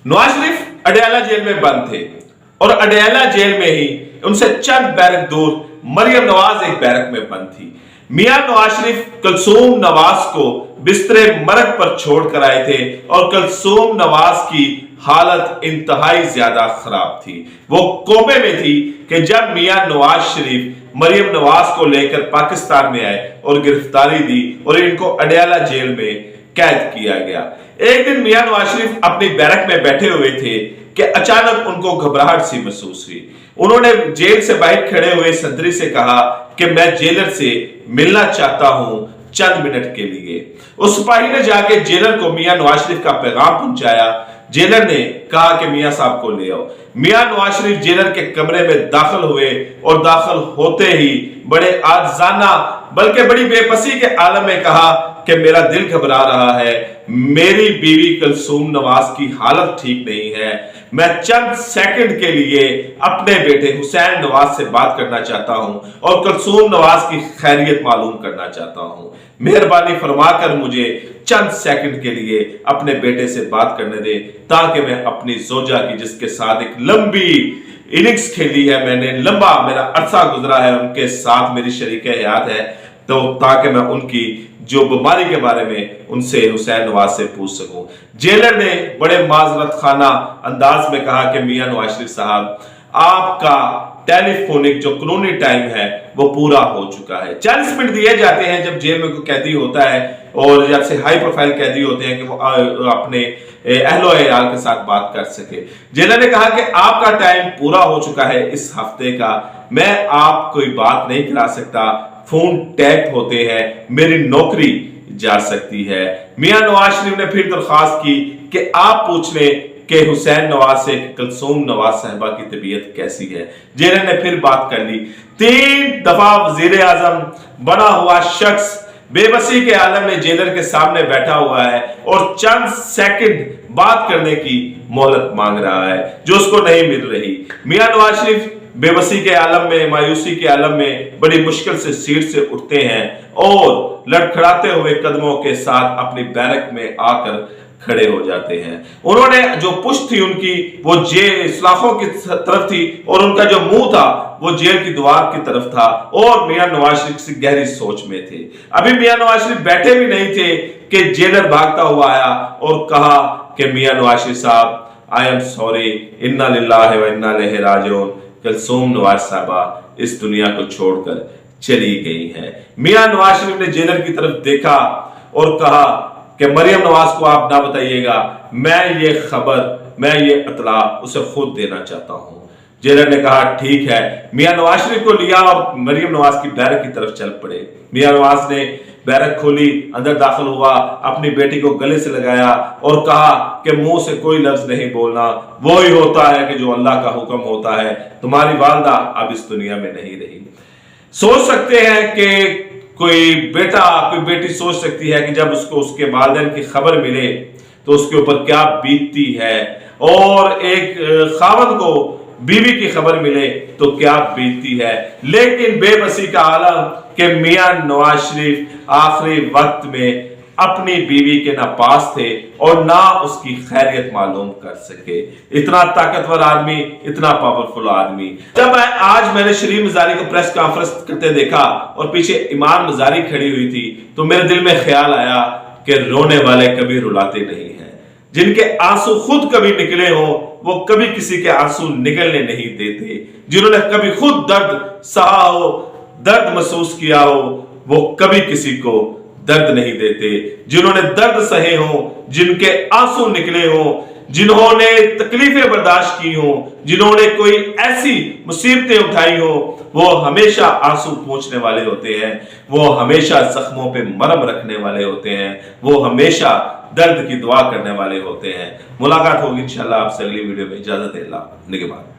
Nawaz Sharif Adiala jail में बंद थे और अडयाला जेल में ही उनसे चंद बैरक दूर मरियम नवाज एक बैरक में बंद थी। मियां नवाज शरीफ कुलसूम नवाज को बिस्तरे मरग पर छोड़कर आए थे और कुलसूम नवाज की हालत इंतहाई ज्यादा खराब थी। वो कोमे में थी कि जब मियां नवाज शरीफ मरियम नवाज को लेकर पाकिस्तान में आए और गिरफ्तारी दी और इनको अडयाला जेल में कैद किया गया। एक दिन मियां नवाज शरीफ अपनी बैरक में बैठे हुए थे कि अचानक उनको घबराहट सी महसूस हुई। उन्होंने जेल से बाहर खड़े हुए संतरी से कहा कि मैं जेलर से मिलना चाहता हूं चंद मिनट के लिए। उस सिपाही ने जाके जेलर को मियां नवाज शरीफ का पैगाम पहुंचाया। जेलर ने कहा कि मियां साहब को ले आओ। मियां नवाज शरीफ जेलर के कमरे में दाखिल हुए और दाखिल होते ही बड़े आजाना बल्कि बड़ी बेबसी के आलम में कहा कि मेरा दिल घबरा रहा है, मेरी बीवी कुलसूम नवाज की हालत ठीक नहीं है, मैं चंद सेकंड के लिए अपने बेटे हुसैन नवाज से बात करना चाहता हूं और कुलसूम नवाज की खैरियत मालूम करना चाहता हूं। मेहरबानी फरमाकर मुझे चंद सेकंड के लिए अपने बेटे से बात करने दे ताकि मैं अपनी जोजा की, जिसके साथ एक लंबी इनिंग्स खेली है मैंने, लंबा मेरा अरसा गुजरा है उनके साथ, मेरी शरीक हयात है, तो ताकि मैं उनकी जो बीमारी के बारे में उनसे हुसैन नवाज से पूछ सकूं। जेलर ने बड़े माजरत खाना अंदाज में कहा कि मियां नवाज शरीफ साहब, आपका टेलीफोनिक जो कानूनी टाइम है वो पूरा हो चुका है। 40 मिनट दिए जाते हैं जब जेल में कोई कैदी होता है और जब से हाई प्रोफाइल कैदी होते हैं कि वो अपने अहलो अयाल के साथ बात कर सके। जेलर ने कहा कि आपका टाइम पूरा हो चुका है इस हफ्ते का, मैं आप कोई बात नहीं करा सकता, फोन टैप होते हैं, मेरी नौकरी जा सकती है। मियां नवाज शरीफ ने फिर दरख्वास्त की कि आप पूछ लें कि हुसैन नवाज से कुलसूम नवाज साहिबा की तबीयत कैसी है। जेलर ने फिर बात कर ली। 3 दफा वजीर आजम बना हुआ शख्स बेबसी के आलम में जेलर के सामने बैठा हुआ है और चंद सेकंड बात करने की मोहलत मांग रहा है जो उसको नहीं मिल रही। मियां नवाज शरीफ बेबसी के आलम में, मायूसी के आलम में बड़ी मुश्किल से सीट से उठते हैं और लड़खड़ाते हुए कदमों के साथ अपनी बैरक में आकर खड़े हो जाते हैं। उन्होंने जो पुश्त थी उनकी वो जेल सलाखों की तरफ थी और उनका जो मुंह था वो जेल की दीवार की तरफ था और मियां नवाज शरीफ से गहरी सोच में थे। अभी मियां नवाज शरीफ बैठे भी नहीं थे कि जेलर भागता हुआ आया और कहा कि मियां नवाज शरीफ साहब, आई एम सॉरी, इन्ना लिल्लाहि व इन्ना इलैहि राजिऊन, कुलसूम नवाज साहबा इस दुनिया को छोड़कर चली गई हैं। मियां नवाज शरीफ ने जेलर की तरफ देखा और कहा कि मरियम नवाज को आप ना बताइएगा, मैं ये खबर, मैं ये इत्तला उसे खुद देना चाहता हूं। जेलर ने कहा ठीक है। मियां नवाज शरीफ को लिया और मरियम नवाज की बैरक की तरफ चल पड़े। मियां नवाज ने बैरक खोली, अंदर दाखिल हुआ, अपनी बेटी को गले से लगाया और कहा कि मुंह से कोई लफ्ज नहीं बोलना, वो ही होता है कि जो अल्लाह का हुक्म होता है, तुम्हारी वालदा अब इस दुनिया में नहीं रही। सोच सकते हैं कि कोई बेटा, कोई बेटी सोच सकती है कि जब उसको उसके वालिदैन की खबर मिले तो उसके ऊपर क्या बीतती है, और एक खावंद को बीवी की खबर मिले तो क्या बीतती है। लेकिन बेबसी का आलम कि मियां नवाज शरीफ आखिरी वक्त में अपनी बीवी के ना पास थे और ना उसकी खैरियत मालूम कर सके। इतना ताकतवर आदमी, इतना पावरफुल आदमी। जब आज मैंने शरीफ मजारी को प्रेस कॉन्फ्रेंस करते देखा और पीछे इमाम मजारी खड़ी हुई थी तो मेरे दिल में ख्याल आया कि रोने वाले कभी रुलाते नहीं हैं। जिनके आंसू खुद कभी निकले हो वो कभी किसी के आंसू निकलने नहीं देते। जिन्होंने कभी खुद दर्द सहा हो, दर्द महसूस किया हो, वो कभी किसी को दर्द नहीं देते। जिन्होंने दर्द सहे हो, जिनके आंसू निकले हो, जिन्होंने तकलीफें बर्दाश्त की हो, जिन्होंने कोई ऐसी मुसीबतें उठाई हो, वो हमेशा आंसू पोंछने वाले होते हैं, वो हमेशा जख्मों पे मरहम रखने वाले होते हैं, वो हमेशा दर्द की दुआ करने वाले होते हैं। मुलाकात होगी इंशाल्लाह आपसे अगली वीडियो में। इजाजत है, अल्लाह निगहबान।